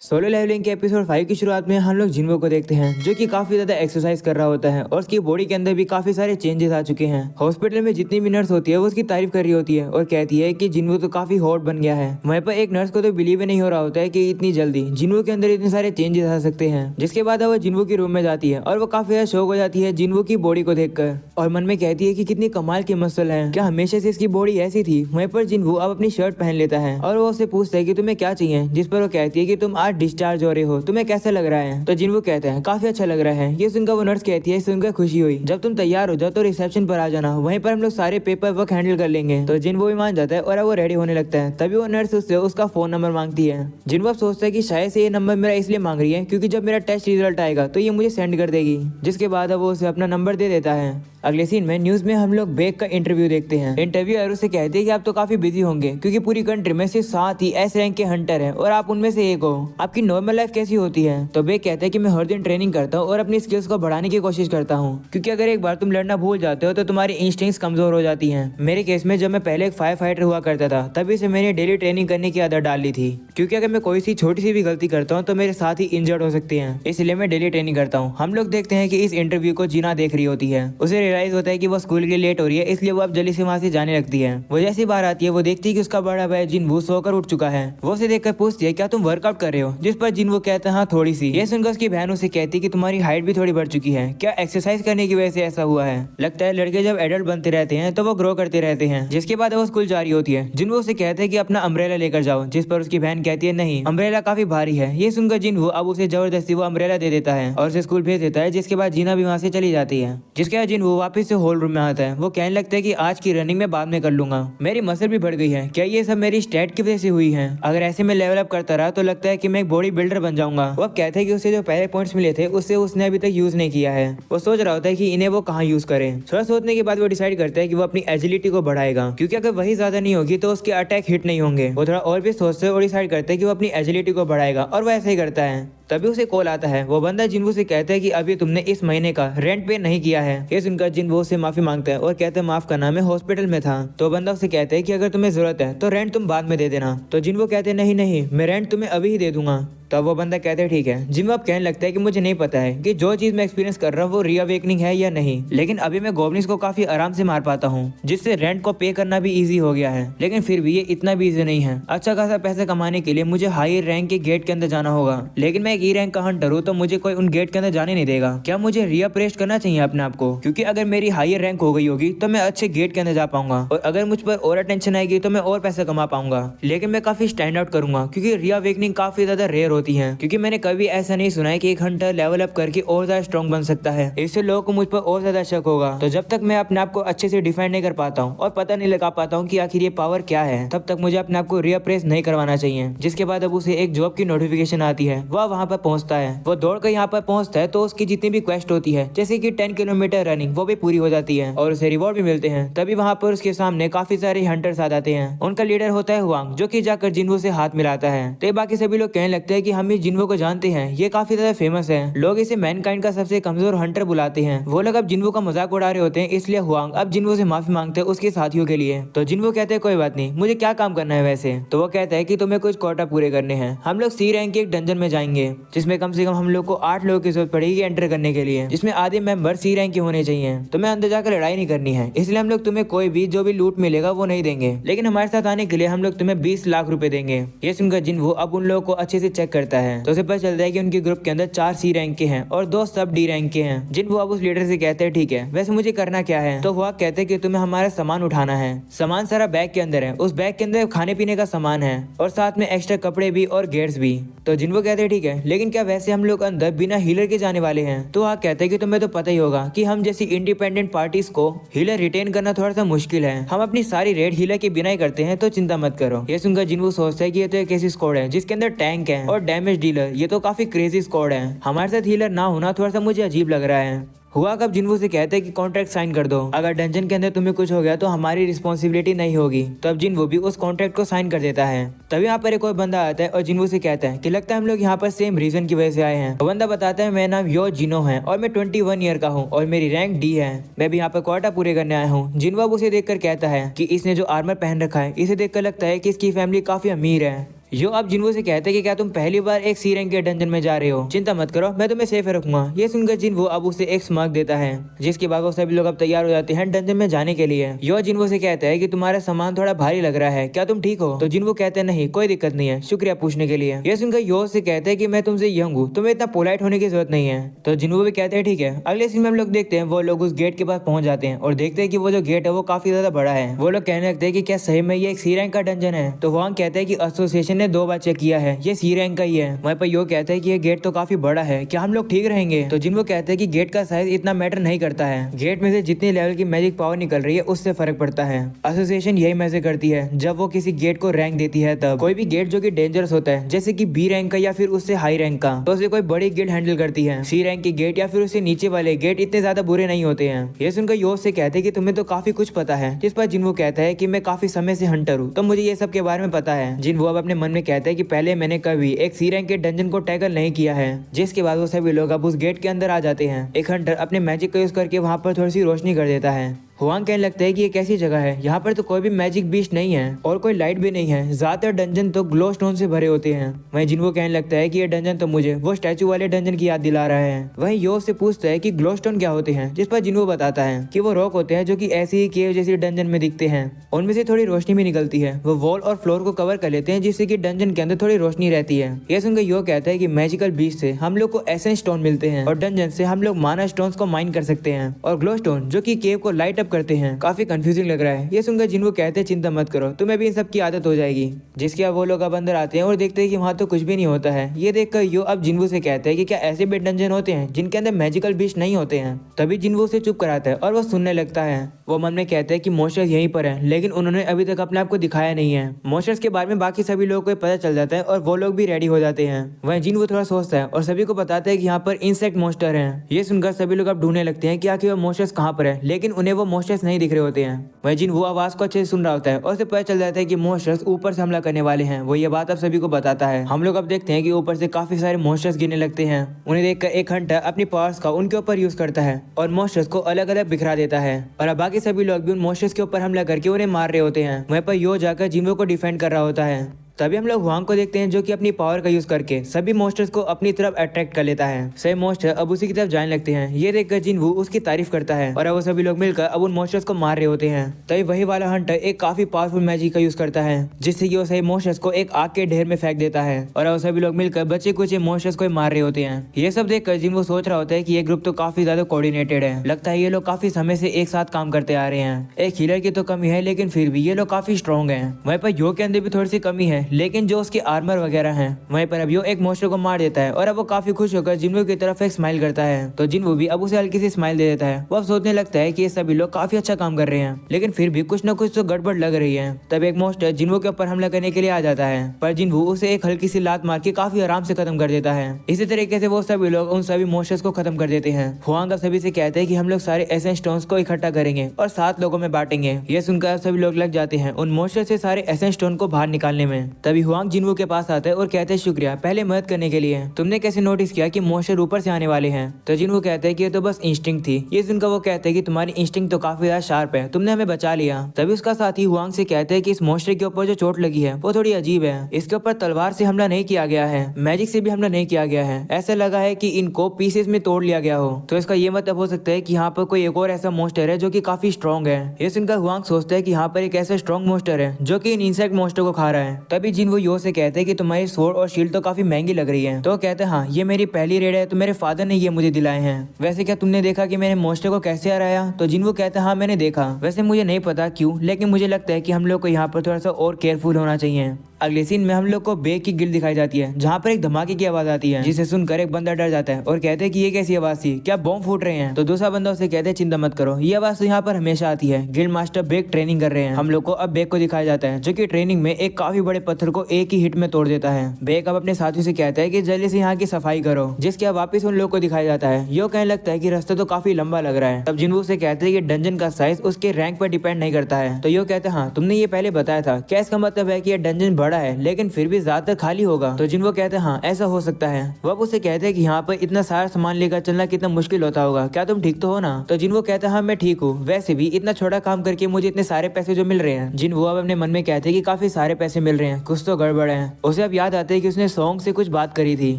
Solo levelling के episode 5 की शुरुआत में हम लोग जिन्वो को देखते हैं जो कि काफी ज्यादा एक्सरसाइज कर रहा होता है और उसकी बॉडी के अंदर भी काफी सारे चेंजेस आ चुके हैं। हॉस्पिटल में जितनी भी नर्स होती है वो उसकी तारीफ कर रही होती है और कहती है कि जिन्वो तो काफी हॉट बन गया है। वहीं पर एक नर्स को तो बिलीव ही नहीं हो रहा होता है कि इतनी जल्दी जिन्वो के अंदर इतने सारे चेंजेस आ सकते हैं। जिसके बाद वो जिन्वो की रूम में जाती है और वो काफी ज्यादा शौक हो जाती है जिन्वो की बॉडी को देखकर और मन में कहती है कि कितनी कमाल की मसल है, क्या हमेशा से इसकी बॉडी ऐसी थी। वहीं पर जिन्वो अब अपनी शर्ट पहन लेता है और वो उससे पूछता है कि तुम्हें क्या चाहिए, जिस पर वो कहती है कि तुम आज डिस्चार्ज हो रहे हो, तुम्हें कैसा लग रहा है। तो जिन्वो कहता है काफी अच्छा लग रहा है। ये सुनकर वो नर्स कहती है सुनकर खुशी हुई, जब तुम तैयार हो जाओ तो रिसेप्शन पर आ जाना, वहीं पर हम लोग सारे पेपर वर्क हैंडल कर लेंगे। तो जिन्वो भी मान जाता है और अब वो रेडी होने लगता है। तभी वो नर्स उससे उसका फोन नंबर मांगती है। जिन्वो अब सोचता है कि शायद से ये नंबर मेरा इसलिए मांग रही है क्योंकि जब मेरा टेस्ट रिजल्ट आएगा तो ये मुझे सेंड कर देगी। जिसके बाद अब वो उसे अपना नंबर दे देता है। अगले सीन में न्यूज में हम लोग बेक का इंटरव्यू देखते हैं। इंटरव्यूअर उसे कहते हैं कि आप तो काफी बिजी होंगे क्योंकि पूरी कंट्री में सिर्फ 7 ही एस रैंक के हंटर हैं और आप उनमें से एक हो। आपकी नॉर्मल लाइफ कैसी होती है। तो बेक कहते हैं कि मैं हर दिन ट्रेनिंग करता हूँ और अपनी स्किल्स को बढ़ाने की कोशिश करता हूँ क्योंकि अगर एक बार तुम लड़ना भूल जाते हो तो तुम्हारी इंस्टिंक्ट्स कमजोर हो जाती हैं। मेरे केस में जब मैं पहले एक फायर फाइटर हुआ करता था तभी से मैंने डेली ट्रेनिंग करने की आदत डाल ली थी क्योंकि अगर मैं कोई सी छोटी सी भी गलती करता हूँ तो मेरे साथ ही इंजर्ड हो सकती है, इसलिए मैं डेली ट्रेनिंग करता हूँ। हम लोग देखते हैं कि इस इंटरव्यू को जीना देख रही होती है। उसे रियलाइज होता है कि वो स्कूल के लिए लेट हो रही है, इसलिए वो अब जल्दी से वहाँ से जाने लगती है। वो जैसी बाहर आती है वो देखती है कि उसका बड़ा भाई जिन्वो सोकर उठ चुका है। वो उसे देखकर पूछती है क्या तुम वर्कआउट कर रहे हो, जिस पर जिन्वो कहता है हाँ थोड़ी सी। ये सुनकर उसकी बहन उसे कहती है कि तुम्हारी हाइट भी थोड़ी बढ़ चुकी है, क्या एक्सरसाइज करने की वजह से ऐसा हुआ है। लगता है लड़के जब एडल्ट बनते रहते हैं तो वो ग्रो करते रहते हैं। जिसके बाद वो स्कूल जा रही होती है। जिन्वो उसे कहते हैं कि अपना अम्ब्रेला लेकर जाओ, जिस पर उसकी बहन कहती है नहीं अम्ब्रेला काफी भारी है। ये सुनकर जिन्वो अब उसे जबरदस्ती वो अम्ब्रेला दे देता है और उसे स्कूल भेज देता है। जिसके बाद जीना भी वहाँ से चली जाती है। जिसके बाद जिन्वो वापस से हॉल रूम में आता है। वो कहने लगता है कि आज की रनिंग में बाद में कर लूंगा, मेरी मसल भी बढ़ गई है, क्या ये सब मेरी स्टैट की वजह से हुई है। अगर ऐसे में लेवल अप करता रहा तो लगता है कि मैं एक बॉडी बिल्डर बन जाऊंगा। वो अब कहते हैं कि उसे जो पहले पॉइंट्स मिले थे उससे उसने अभी तक यूज नहीं किया है। वो सोच रहा होता है कि इन्हें वो कहाँ यूज करे। थोड़ा सोचने के बाद वो डिसाइड करता है कि वो अपनी एजिलिटी को बढ़ाएगा क्योंकि अगर वही ज्यादा नहीं होगी तो उसके अटैक हिट नहीं होंगे। वो थोड़ा और भी सोचते और डिसाइड करता है कि वो अपनी एजिलिटी को बढ़ाएगा और वो ऐसा ही करता है। तभी उसे कॉल आता है। वो बंदा जिन्वो से कहता है कि अभी तुमने इस महीने का रेंट पे नहीं किया है। ये सुनकर जिन्वो से माफी मांगता है और कहता है माफ करना, मैं हॉस्पिटल में था। तो बंदा उसे कहता है कि अगर तुम्हें जरूरत है तो रेंट तुम बाद में दे देना। तो जिन्वो कहते हैं नहीं नहीं मैं रेंट तुम्हें अभी ही दे दूंगा। तो वो बंदा कहते हैं ठीक है। जिन्वो अब कहने लगता है कि मुझे नहीं पता है कि जो चीज मैं एक्सपीरियंस कर रहा हूँ वो रीअवेकनिंग है या नहीं, लेकिन अभी मैं गोब्लिन्स को काफी आराम से मार पाता हूँ जिससे रेंट को पे करना भी इजी हो गया है। लेकिन फिर भी ये इतना भी इजी नहीं है। अच्छा खासा पैसा कमाने के लिए मुझे हायर रैंक के गेट के अंदर जाना होगा, लेकिन मैं एक ई रैंक का हंटर हूँ तो मुझे कोई उन गेट के अंदर जाने नहीं देगा। क्या मुझे रीअप्रेस्ट करना चाहिए अपने आप को, क्योंकि अगर मेरी हायर रैंक हो गई होगी तो मैं अच्छे गेट के अंदर जा पाऊंगा और अगर मुझ पर और अटेंशन आएगी तो मैं और पैसा कमा पाऊंगा। लेकिन मैं काफी स्टैंड आउट करूंगा क्योंकि रीअवेकनिंग काफी ज्यादा रेयर होती है। क्योंकि मैंने कभी ऐसा नहीं सुना है कि एक हंटर लेवल अप करके और ज्यादा स्ट्रॉन्ग बन सकता है। इससे लोगों को मुझ पर और ज्यादा शक होगा। तो जब तक मैं अपने आप को अच्छे से डिफाइन नहीं कर पाता हूँ और पता नहीं लगा पाता हूँ कि आखिर ये पावर क्या है, तब तक मुझे अपने आप को रीअप्रेस नहीं करवाना चाहिए। जिसके बाद अब उसे एक जॉब की नोटिफिकेशन आती है। वह वहाँ पर पहुंचता है। वो दौड़ कर यहाँ पर पहुंचता है तो उसकी जितनी भी क्वेस्ट होती है जैसे कि 10 किलोमीटर रनिंग वो भी पूरी हो जाती है और उसे रिवॉर्ड भी मिलते हैं। तभी वहाँ पर उसके सामने काफी सारे हंटर्स आ जाते हैं। उनका लीडर होता है हुआंग, जो कि जाकर जिन्वो से हाथ मिलाता है। तो बाकी सभी लोग कहने लगते हैं कि हम इस जिन्वो को जानते हैं, ये काफी ज्यादा फेमस है, लोग इसे मैनकाइंड का सबसे कमजोर हंटर बुलाते हैं। वो लोग अब जिन्वो का मजाक उड़ा रहे होते हैं, इसलिए हुआंग अब जिन्वो से माफी मांगते हैं उसके साथियों के लिए। तो जिन्वो कहते हैं कोई बात नहीं, मुझे क्या काम करना है वैसे। तो वो कहता है कि तुम्हें कुछ कोटा पूरे करने हैं। हम लोग सी रैंक के एक डंजन में जाएंगे जिसमें कम से कम हम लोग को 8 लोगों की जरूरत पड़ेगी एंटर करने के लिए, जिसमें आधे मेंबर सी रैंक के होने चाहिए। तुम्हें अंदर जाकर लड़ाई नहीं करनी है, इसलिए हम लोग तुम्हें कोई भी जो भी लूट मिलेगा वो नहीं देंगे, लेकिन हमारे साथ आने के लिए हम लोग तुम्हें 20 लाख रुपए देंगे। ये सुनकर जिन्वो अब उन लोगों को अच्छे से चेक करता है तो उसे पता चलता है कि उनके ग्रुप के अंदर 4 सी रैंक के हैं और 2 सब डी रैंक के हैं। जिन्वो अब उस लीडर से कहते हैं ठीक है, वैसे मुझे करना क्या है। तो वो कहते हैं कि तुम्हें हमारा सामान उठाना है। सामान सारा बैग के अंदर है, उस बैग के अंदर खाने पीने का सामान है और साथ में एक्स्ट्रा कपड़े भी और गेट्स भी। तो जिन्वो कहते हैं ठीक है, लेकिन क्या वैसे हम लोग अंदर बिना हीलर के जाने वाले हैं। तो वह कहते हैं कि तुम्हें तो पता ही होगा कि हम जैसी इंडिपेंडेंट पार्टीज को हीलर रिटेन करना थोड़ा सा मुश्किल है, हम अपनी सारी रेड हीलर के बिना ही करते हैं, तो चिंता मत करो। ये सुनकर जिन्वो सोचता है कि ये तो एक ऐसी स्क्वाड है जिसके अंदर टैंक है और डैमेज डीलर, ये तो काफी क्रेजी स्क्वाड है, हमारे साथ हीलर ना होना थोड़ा सा मुझे अजीब लग रहा है। हुआ कब जिन्वो से कहते हैं कि कॉन्ट्रैक्ट साइन कर दो, अगर डंजन के अंदर तुम्हें कुछ हो गया तो हमारी रिस्पॉन्सिबिलिटी नहीं होगी। तो अब जिन्वो भी उस कॉन्ट्रैक्ट को साइन कर देता है। तभी यहाँ पर एक और बंदा आता है और जिन्वो से कहता है कि लगता है हम लोग यहाँ पर सेम रीजन की वजह से आए हैं। तो बंदा बताता है मेरा नाम यो जिनो है और मैं 21 ईयर का हूँ और मेरी रैंक डी है, मैं भी यहाँ पर क्वार्टा पूरे करने आया हूँ। जिन्वो उसे देखकर कहता है कि इसने जो आर्मर पहन रखा है इसे देखकर लगता है कि इसकी फैमिली काफी अमीर है। यो अब जिन्वो से कहते हैं कि क्या तुम पहली बार एक सी रैंक के डंजन में जा रहे हो, चिंता मत करो मैं तुम्हें सेफ रखूंगा। ये सुनकर जिन्वो अब उसे एक स्मार्क देता है, जिसके बाद वो सभी लोग अब तैयार हो जाते हैं डंजन में जाने के लिए। यो जिन्वो से कहता है कि तुम्हारा सामान थोड़ा भारी लग रहा है, क्या तुम ठीक हो? तो जिन्वो कहते हैं नहीं कोई दिक्कत नहीं है, शुक्रिया पूछने के लिए। ये सुनकर यो से कहते हैं कि मैं तुमसे यंग हूँ, तुम्हें इतना पोलाइट होने की जरूरत नहीं है। तो जिन्वो भी कहते हैं ठीक है। अगले सीन में हम लोग देखते हैं वो लोग उस गेट के पास पहुंच जाते हैं और देखते हैं कि वो जो गेट है वो काफी ज्यादा बड़ा है। वो लोग कहने लगते हैं कि क्या सही में ये एक सी रैंक का डंजन है? तो वहाँ कहते हैं कि एसोसिएशन ने 2 बार चेक किया है, ये सी रैंक का ही है। वहाँ पर यो कहता है कि ये गेट तो काफी बड़ा है, क्या हम लोग ठीक रहेंगे? तो जिन्वो कहते हैं कि गेट का साइज इतना मैटर नहीं करता है, गेट में से जितनी लेवल की मैजिक पावर निकल रही है उससे फर्क पड़ता है। एसोसिएशन यही मैसेज करती है जब वो किसी गेट को रैंक देती है तब। कोई भी गेट जो कि डेंजरस होता है जैसे कि बी रैंक का या फिर उससे हाई रैंक का, तो उसे कोई बड़ी गिल्ड हैंडल करती है। सी रैंक के गेट या फिर उससे नीचे वाले गेट इतने ज्यादा बुरे नहीं होते हैं। ये सुनकर यो से कहते हैं कि तुम्हें तो काफी कुछ पता है, जिस पर जिन्वो कहता है कि मैं काफी समय से हंटर हूँ, तो मुझे ये सब के बारे में पता है। जिन्वो अब अपने मन में कहता है कि पहले मैंने कभी एक सी रैंक के डंजन को टैकल नहीं किया है। जिसके बाद वो सभी लोग अब उस गेट के अंदर आ जाते हैं। एक हंटर अपने मैजिक का यूज करके वहाँ पर थोड़ी सी रोशनी कर देता है। हुआंग कहने लगता है कि ये कैसी जगह है, यहाँ पर तो कोई भी मैजिक बीस्ट नहीं है और कोई लाइट भी नहीं है, ज्यादातर डंजन तो ग्लो स्टोन से भरे होते हैं। वहीं जिन्वो कहने लगता है कि ये डंजन तो मुझे वो स्टैचू वाले डंजन की याद दिला रहा है। वहीं यो से पूछता है कि ग्लो स्टोन क्या होते हैं, जिस पर जिन्वो बताता है कि वो रॉक होते हैं जो कि ऐसी ही केव जैसी डंजन में दिखते हैं, उनमें से थोड़ी रोशनी भी निकलती है, वो वॉल और फ्लोर को कवर कर लेते हैं जिससे कि डंजन के अंदर थोड़ी रोशनी रहती है। ये सुनकर यो कहता है कि मैजिकल बीस्ट से हम लोग को एसेंस स्टोन मिलते हैं और डंजन से हम लोग माना स्टोन को माइन कर सकते हैं, और ग्लो स्टोन जो कि केव को लाइट अप करते हैं। काफी कंफ्यूजिंग लग रहा है। ये सुनकर जिन्वो कहते हैं चिंता मत करो, तुम्हें भी इन सब की आदत हो जाएगी। जिसके अब वो लोग अब अंदर आते हैं और देखते हैं कि वहाँ तो कुछ भी नहीं होता है। ये देखकर यो अब जिन्वो से कहते हैं कि क्या ऐसे भी डंजन होते हैं जिनके अंदर मैजिकल बीस्ट नहीं होते हैं? तभी जिन्वो से चुप कराता है और वो सुनने लगता है। वो मन में कहते हैं कि मोस्टर्स यहीं पर है, लेकिन उन्होंने अभी तक अपने आप को दिखाया नहीं है। मोस्टर्स के बारे में बाकी सभी लोगों को पता चल जाता है और वो लोग भी रेडी हो जाते हैं। वहीं जिन्वो थोड़ा सोचता है और सभी को बताता है कि यहाँ पर इंसेक्ट मोस्टर हैं। ये सुनकर सभी लोग अब ढूंढने लगते हैं कि आखिर वो मोस्टर्स कहाँ पर है, लेकिन उन्हें वो मोस्टर्स नहीं दिख रहे होते हैं। वहीं जिन्वो आवाज को अच्छे से सुन रहा होता है और उसे पता चल जाता है कि मोस्टर्स ऊपर से हमला करने वाले हैं। वो ये बात अब सभी को बताता है। हम लोग अब देखते हैं कि ऊपर से काफी सारे मोस्टर्स गिरने लगते हैं। उन्हें देखकर एक हंटर अपनी पावर्स का उनके ऊपर यूज करता है और मोस्टर्स को अलग अलग बिखरा देता है, और अब बाकी सभी लोग भी उन मोस्टर्स के ऊपर हमला करके उन्हें मार रहे होते हैं। वहीं पर यो जाकर जिन्वो को डिफेंड कर रहा होता है। तभी हम लोग हुआंग को देखते हैं जो कि अपनी पावर का यूज करके सभी मोस्टर्स को अपनी तरफ अट्रैक्ट कर लेता है। सभी मोस्टर अब उसी की तरफ जाने लगते हैं। ये देखकर जिन्वो उसकी तारीफ करता है और अब वो सभी लोग मिलकर अब उन मोस्टर्स को मार रहे होते हैं। तभी वही वाला हंटर एक काफी पावरफुल मैजिक का यूज करता है, जिससे कि वो सभी मोस्टर्स को एक आग के ढेर में फेंक देता है, और अब सभी लोग मिलकर बचे कुछ मोस्टर्स को मार रहे होते हैं। ये सब देखकर जिन्वो सोच रहा होता है कि ये ग्रुप तो काफी ज्यादा कोऑर्डिनेटेड है, लगता है ये लोग काफी समय से एक साथ काम करते आ रहे हैं। एक हीलर की तो कमी है, लेकिन फिर भी ये लोग काफी स्ट्रॉन्ग है। वहीं पर यो के अंदर भी थोड़ी सी कमी है, लेकिन जो उसकी आर्मर वगैरह हैं। वहीं पर अब यो एक मोस्टर को मार देता है और अब वो काफी खुश होकर जिन्वो की तरफ एक स्माइल करता है। तो जिन्वो भी अब उसे हल्की सी स्माइल दे देता है। वो अब सोचने लगता है कि ये सभी लोग काफी अच्छा काम कर रहे हैं, लेकिन फिर भी कुछ न कुछ तो गड़बड़ लग रही है। तब एक मोस्टर जिन्वो के ऊपर हमला करने के लिए आ जाता है, पर जिन्वो उसे एक हल्की सी लात मार के काफी आराम से खत्म कर देता है। इसी तरीके से वो सभी लोग उन सभी मोस्टर्स को खत्म कर देते हैं। हुआंग अब सभी से कहते हैं कि हम लोग सारे एसेंस स्टोन्स को इकट्ठा करेंगे और 7 लोगों में बांटेंगे। ये सुनकर सभी लोग लग जाते हैं उन मोस्टर से सारे एसेंस स्टोन को बाहर निकालने में। तभी हुआंग जिन्वो के पास आता है और कहते हैं शुक्रिया पहले मदद करने के लिए, तुमने कैसे नोटिस किया कि मोस्टर ऊपर से आने वाले हैं? तो जिन्वो कहते हैं कि ये तो बस इंस्टिंक्ट थी। ये सुनकर वो कहते हैं कि तुम्हारी इंस्टिंक्ट तो काफी ज्यादा शार्प है, तुमने हमें बचा लिया। तभी उसका साथी हुआंग से कहते हैं कि इस मोस्टर के ऊपर जो चोट लगी है वो थोड़ी अजीब है। इसके ऊपर तलवार से हमला नहीं किया गया है, मैजिक से भी हमला नहीं किया गया है, ऐसा लगा है कि इनको पीसेस में तोड़ लिया गया हो। तो इसका ये मतलब हो सकता है कि यहाँ पर कोई एक और ऐसा मोस्टर है जो कि काफी स्ट्रॉन्ग है। ये सुनकर हुआंग सोचता है कि यहाँ पर एक ऐसा स्ट्रॉन्ग मोस्टर है जो कि इन इंसेक्ट मोस्टर को खा रहा है। तभी जिन्वो यो से कहते हैं कि तुम्हारी स्वॉर्ड और शील्ड तो काफी महंगी लग रही है। तो कहते हैं हाँ ये मेरी पहली रेड है, तो मेरे फादर ने ये मुझे दिलाए हैं। वैसे क्या तुमने देखा कि मैंने मोस्टर को कैसे हराया? तो जिन्वो कहते हैं हाँ मैंने देखा, वैसे मुझे नहीं पता क्यों, लेकिन मुझे लगता है कि हम लोग को यहाँ पर थोड़ा सा और केयरफुल होना चाहिए। अगले सीन में हम लोग को बेग की गिल्ड दिखाई जाती है, जहाँ पर एक धमाके की आवाज आती है, जिसे सुनकर एक बंदा डर जाता है और कहते हैं कि ये कैसी आवाज थी, क्या बॉम्ब फूट रहे हैं? तो दूसरा बंदा उसे कहते हैं चिंता मत करो, ये आवाज तो यहाँ पर हमेशा आती है, गिल्ड मास्टर बेग ट्रेनिंग कर रहे हैं। हम लोग को अब बेग को दिखाया जाता है जो कि ट्रेनिंग में एक काफी बड़े पत्थर को एक ही हिट में तोड़ देता है। बेग अब अपने साथियों से कहता है कि जल्दी से यहाँ की सफाई करो, जिसके अब वापिस उन लोग को दिखाया जाता है। यो कहने लगता है कि रास्ता तो काफी लंबा लग रहा है। तब जिन्वो से कहते हैं कि डंजन का साइज उसके रैंक पर डिपेंड नहीं करता है। तो यो कहते हैं हाँ तुमने ये पहले बताया था, क्या इसका मतलब है कि ये डंजन बड़ा बड़ा है लेकिन फिर भी ज्यादातर खाली होगा। तो जिनवो कहते हैं हाँ ऐसा हो सकता है। वो अब उससे कहते हैं कि यहाँ पर इतना सारा सामान लेकर चलना कितना मुश्किल होता होगा, क्या तुम ठीक तो हो ना। तो जिनवो कहता है हाँ मैं ठीक हूँ, वैसे भी इतना छोटा काम करके मुझे इतने सारे पैसे जो मिल रहे हैं। जिनवो अब अपने मन में कहते हैं कि काफी सारे पैसे मिल रहे हैं, कुछ तो गड़बड़ है। उसे अब याद आता है कि उसने सॉन्ग से कुछ बात करी थी।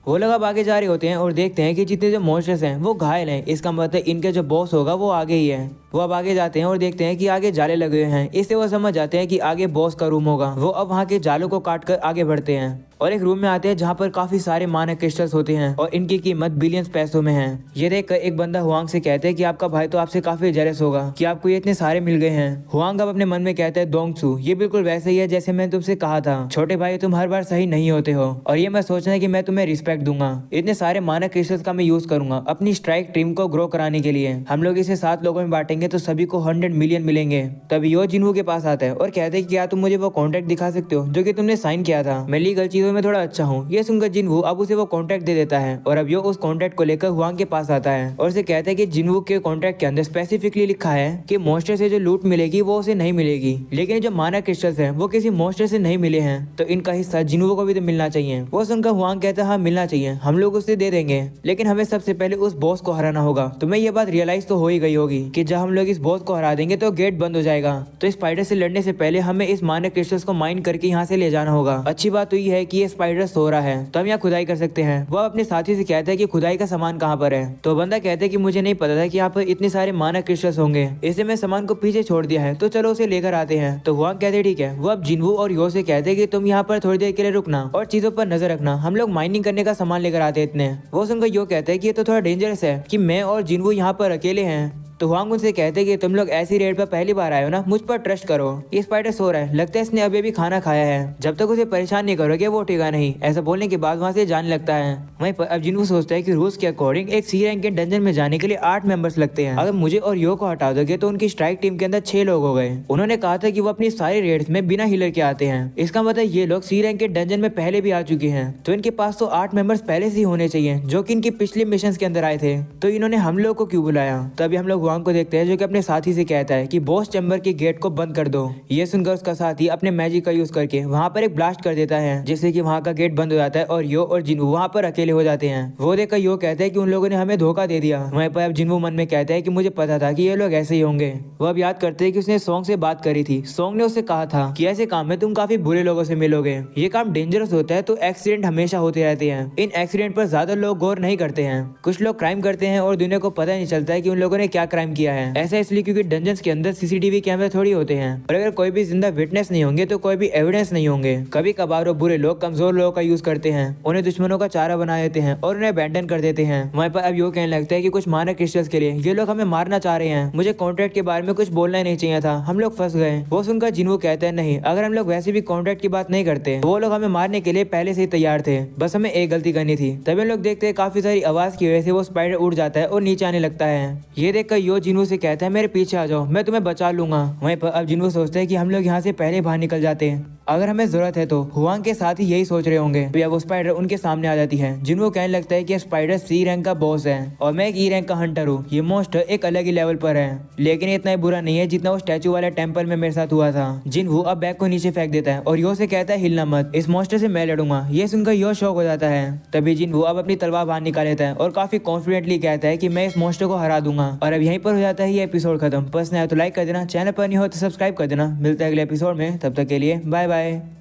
वो लोग अब आगे जा रहे होते हैं और देखते हैं कि जितने जो मॉन्स्टर्स हैं वो घायल हैं, इसका मतलब इनके जो बॉस होगा वो आगे ही है। वो अब आगे जाते हैं और देखते हैं कि आगे जाले लगे हुए हैं, इससे वो समझ जाते हैं कि आगे बॉस का रूम होगा। वो अब वहाँ के जालों को काट कर आगे बढ़ते हैं और एक रूम में आते हैं जहाँ पर काफी सारे माना क्रिस्टल्स होते हैं और इनकी कीमत बिलियंस पैसों में है। ये देखकर एक बंदा हुआंग से कहते हैं कि आपका भाई तो आपसे काफी जेलस होगा कि आपको ये इतने सारे मिल गए हैं। हुआंग अब अपने मन में कहता है दोंगसू ये बिल्कुल वैसे ही है जैसे मैंने तुमसे कहा था, छोटे भाई तुम हर बार सही नहीं होते हो और ये मैं सोचना है कि मैं तुम्हें रिस्पेक्ट दूंगा। इतने सारे माना क्रिस्टल्स का मैं यूज करूंगा अपनी स्ट्राइक टीम को ग्रो कराने के लिए। हम लोग इसे 7 लोगों में बांटेंगे तो सभी को 100 मिलियन मिलेंगे। तभी यो जिनवू के पास आता है और कहते हैं कि क्या तुम मुझे वो कॉन्ट्रैक्ट दिखा सकते हो जो कि तुमने साइन किया था, मैं लीगल चीजों में थोड़ा अच्छा हूँ। ये सुनकर जिनवू अब उसे वो कॉन्ट्रैक्ट दे देता है और अब यो उस कॉन्ट्रैक्ट को लेकर हुआंग के पास आता है और उसे कहता है कि जिनवू के कॉन्ट्रैक्ट के अंदर स्पेसिफिकली लिखा है कि मॉन्स्टर से जो लूट मिलेगी वो उसे नहीं मिलेगी, लेकिन जो माना क्रिस्टल्स हैं वो किसी मॉन्स्टर से नहीं मिले हैं तो इनका हिस्सा जिनवू को भी तो मिलना चाहिए। वो सुनकर हुआंग कहता है हाँ मिलना चाहिए, हम लोग उसे दे देंगे, लेकिन हमें सबसे पहले उस बॉस को हराना होगा। तुम्हें ये बात रियलाइज तो हो ही गई होगी कि जब हम लोग इस बॉस को हरा देंगे तो गेट बंद हो जाएगा, तो स्पाइडर से लड़ने से पहले हमें इस माना क्रिस्टल्स को माइन करके यहाँ से ले जाना होगा। अच्छी बात तो ये है कि ये स्पाइडर सो रहा है तो हम यहाँ खुदाई कर सकते हैं। वो अपने साथी से कहता है कि खुदाई का सामान कहाँ पर है, तो बंदा कहता है कि मुझे नहीं पता था कि यहाँ पर इतने सारे माना क्रिस्टल्स होंगे, इसलिए मैं सामान को पीछे छोड़ दिया है, तो चलो उसे लेकर आते हैं। तो हुआंग कहते हैं ठीक है। वो अब जिनवू और यो से कहते हैं कि तुम यहाँ पर थोड़ी देर के लिए रुकना और चीजों पर नजर रखना, हम लोग माइनिंग करने का सामान लेकर आते हैं इतने। वो सुनकर यो कहते हैं कि ये तो थोड़ा डेंजरस है कि मैं और जिनवू यहाँ पर अकेले हैं। तो हुआंग उनसे कहते हैं कि तुम लोग ऐसी रेड पर पहली बार आए हो ना, मुझ पर ट्रस्ट करो। ये स्पाइडर सो रहा है, लगता है इसने अभी भी खाना खाया है, जब तक उसे परेशान नहीं करोगे वो उठेगा नहीं। ऐसा बोलने के बाद वहाँ से जाने लगता है। वहीं पर अब जिनवू सोचता है कि रूल्स के अकॉर्डिंग एक सी रैंक के डंजन में जाने के लिए 8 मेंबर्स लगते हैं, अगर मुझे और यो को हटा दोगे तो उनकी स्ट्राइक टीम के अंदर 6 लोग हो गए। उन्होंने कहा था कि वो अपनी सारी रेड्स में बिना हीलर के आते हैं, इसका मतलब ये लोग सी रैंक के डंजन में पहले भी आ चुके हैं, तो इनके पास तो 8 मेंबर्स पहले से ही होने चाहिए जो कि इनकी पिछले मिशन के अंदर आए थे, तो इन्होंने हम लोग को क्यों बुलाया। तभी हम लोग हुआंग को देखते हैं जो अपने साथी से कहता है कि बॉस चैम्बर के गेट को बंद कर दो। ये सुनकर उसका साथी अपने मैजिक का यूज करके वहाँ पर एक ब्लास्ट कर देता है जिससे कि वहाँ का गेट बंद हो जाता है और यो और जिनवू वहाँ पर अकेले हो जाते हैं। वो देखकर यो कहता है कि उन लोगों ने हमें धोखा दे दिया। वहीं पर अब जिनवू मन में कहता है कि मुझे पता था कि ये लोग ऐसे ही होंगे। वो अब याद करते हैं कि उसने सॉन्ग से बात करी थी, सॉन्ग ने उससे कहा था कि ऐसे काम में तुम काफी बुरे लोगों से मिलोगे, ये काम डेंजरस होता है, तो एक्सीडेंट हमेशा होते रहते हैं। इन एक्सीडेंट पर ज्यादा लोग गौर नहीं करते हैं, कुछ लोग क्राइम करते हैं और दुनिया को पता नहीं चलता है कि उन लोगों ने क्या क्राइम किया है। ऐसा इसलिए क्योंकि डंजन्स के अंदर सीसीटीवी कैमरे थोड़ी होते हैं और अगर कोई भी जिंदा विटनेस नहीं होंगे तो कोई भी एविडेंस नहीं होंगे। कभी कभार वो बुरे लोग कमजोर लोगों का यूज करते हैं, उन्हें दुश्मनों का चारा बना देते हैं और उन्हें अबैंडन कर देते हैं। वहीं पर अब यो कहने लगता है कि कुछ माना क्रिस्टल्स के लिए ये लोग हमें मारना चाह रहे हैं, मुझे कॉन्ट्रैक्ट के बारे में कुछ बोलना ही नहीं चाहिए था, हम लोग फंस गए। वो सुनकर जिनवू कहते हैं नहीं, अगर हम लोग वैसे भी कॉन्ट्रैक्ट की बात नहीं करते वो लोग हमें मारने के लिए पहले से ही तैयार थे, बस हमें एक गलती करनी थी। तभी हम लोग देखते हैं काफी सारी आवाज की वजह से वो स्पाइडर उड़ जाता है और नीचे आने लगता है। ये देखकर यो जिनवू से कहता है मेरे पीछे आ जाओ, मैं तुम्हें बचा लूंगा। वहीं पर अब जिनवू सोचते हैं कि हम लोग यहाँ से पहले बाहर निकल जाते हैं, अगर हमें जरूरत है तो। हुआंग के साथ ही यही सोच रहे होंगे। तो वो स्पाइडर उनके सामने आ जाती है। जिनवू कहने लगता है कि स्पाइडर सी रैंक का बॉस है और मैं एक ई रैंक का हंटर हूँ, ये मॉन्स्टर एक अलग ही लेवल पर है, लेकिन इतना ही बुरा नहीं है जितना वो स्टैचू वाले टेंपल में मेरे साथ हुआ था। जिनवू अब बैग को नीचे फेंक देता है और यो से कहता है हिलना मत, इस मॉन्स्टर से मैं लड़ूंगा। ये सुनकर यो शॉक हो जाता है। तभी जिनवू अब अपनी तलवार बाहर निकाल लेता है और काफी कॉन्फिडेंटली कहता है कि मैं इस मॉन्स्टर को हरा दूंगा। और अब यहीं पर हो जाता है ये एपिसोड खत्म। पसंद आया तो लाइक कर देना, चैनल पर नहीं हो तो सब्सक्राइब कर देना। मिलता है अगले एपिसोड में, तब तक के लिए बाय बाय।